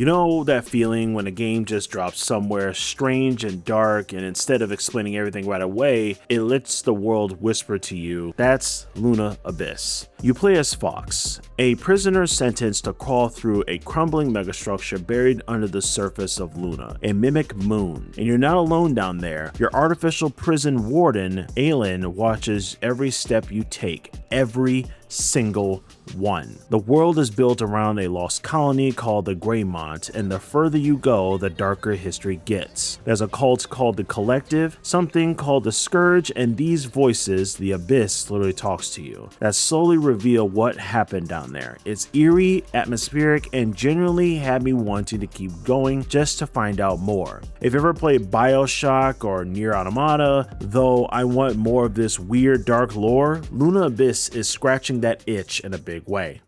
You know that feeling when a game just drops somewhere strange and dark, and instead of explaining everything right away, it lets the world whisper to you? That's Luna Abyss. You play as Fox, a prisoner sentenced to crawl through a crumbling megastructure buried under the surface of Luna, a mimic moon. And you're not alone down there. Your artificial prison warden, Aelin, watches every step you take, every single one. The world is built around a lost colony called the Greymont, and the further you go, the darker history gets. There's a cult called the Collective, something called the Scourge, and these voices, the Abyss, literally talks to you, that slowly reveal what happened down there. It's eerie, atmospheric, and genuinely had me wanting to keep going just to find out more. If you ever played BioShock or Nier Automata, though I want more of this weird dark lore, Luna Abyss is scratching that itch in a big way.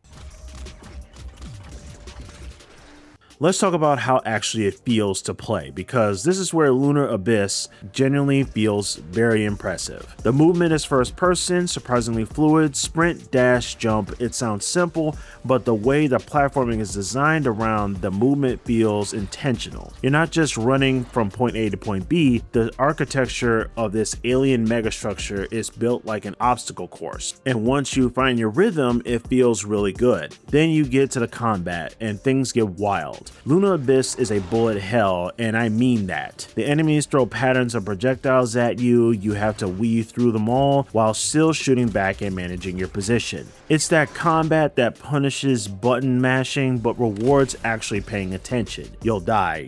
Let's talk about how actually it feels to play, because this is where Luna Abyss genuinely feels very impressive. The movement is first person, surprisingly fluid, sprint, dash, jump. It sounds simple, but the way the platforming is designed around the movement feels intentional. You're not just running from point A to point B. The architecture of this alien megastructure is built like an obstacle course, and once you find your rhythm, it feels really good. Then you get to the combat, and things get wild. Luna Abyss is a bullet hell, and I mean that. The enemies throw patterns of projectiles at you. You have to weave through them all while still shooting back and managing your position. It's that combat that punishes button mashing but rewards actually paying attention. You'll die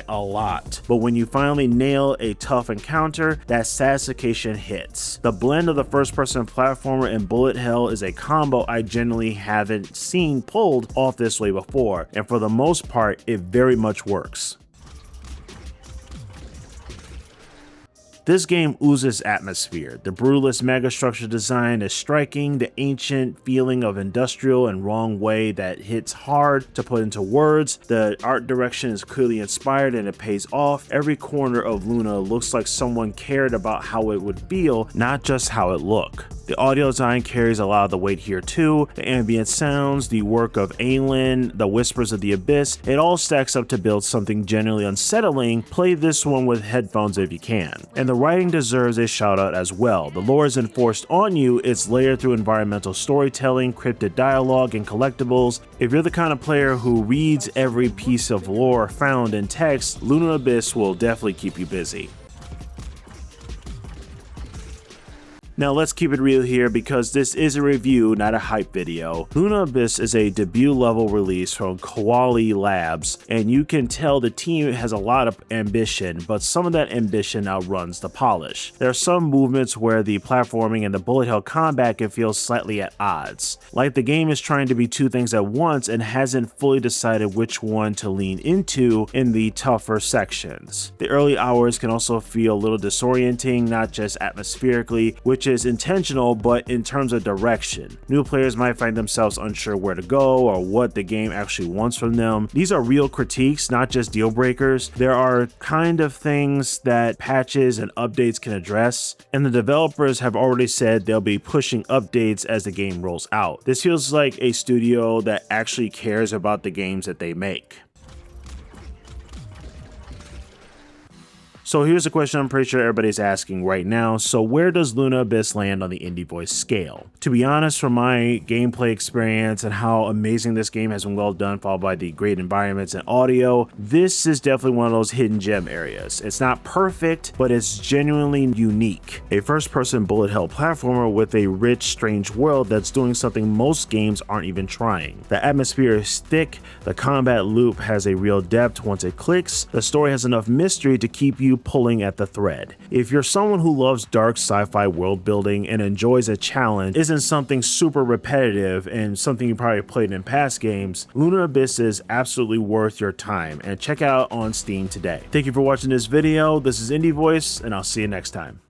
a lot. But when you finally nail a tough encounter, that satisfaction hits. The blend of the first-person platformer and bullet hell is a combo I generally haven't seen pulled off this way before, and for the most part, it very much works. This game oozes atmosphere. The brutalist megastructure design is striking, the ancient feeling of industrial and wrong way that hits hard to put into words. The art direction is clearly inspired and it pays off. Every corner of Luna looks like someone cared about how it would feel, not just how it looked. The audio design carries a lot of the weight here too. The ambient sounds, the work of Aelin, the whispers of the Abyss, it all stacks up to build something genuinely unsettling. Play this one with headphones if you can. And the writing deserves a shout out as well. The lore is enforced on you, it's layered through environmental storytelling, cryptid dialogue, and collectibles. If you're the kind of player who reads every piece of lore found in text, Luna Abyss will definitely keep you busy. Now let's keep it real here because this is a review, not a hype video. Luna Abyss is a debut level release from Koali Labs, and you can tell the team has a lot of ambition, but some of that ambition outruns the polish. There are some movements where the platforming and the bullet hell combat can feel slightly at odds. Like the game is trying to be two things at once and hasn't fully decided which one to lean into in the tougher sections. The early hours can also feel a little disorienting, not just atmospherically, which is intentional, but in terms of direction. New players might find themselves unsure where to go or what the game actually wants from them. These are real critiques, not just deal breakers. There are kind of things that patches and updates can address, and the developers have already said they'll be pushing updates as the game rolls out. This feels like a studio that actually cares about the games that they make. So here's a question I'm pretty sure everybody's asking right now. So where does Luna Abyss land on the IndieVoice scale? To be honest, from my gameplay experience and how amazing this game has been well done, followed by the great environments and audio, this is definitely one of those hidden gem areas. It's not perfect, but it's genuinely unique. A first-person bullet hell platformer with a rich, strange world that's doing something most games aren't even trying. The atmosphere is thick, the combat loop has a real depth once it clicks, the story has enough mystery to keep you pulling at the thread. If you're someone who loves dark sci-fi world building and enjoys a challenge, isn't something super repetitive and something you probably played in past games, Luna Abyss is absolutely worth your time, and check it out on Steam today. Thank you for watching this video. This is IndieVoice, and I'll see you next time.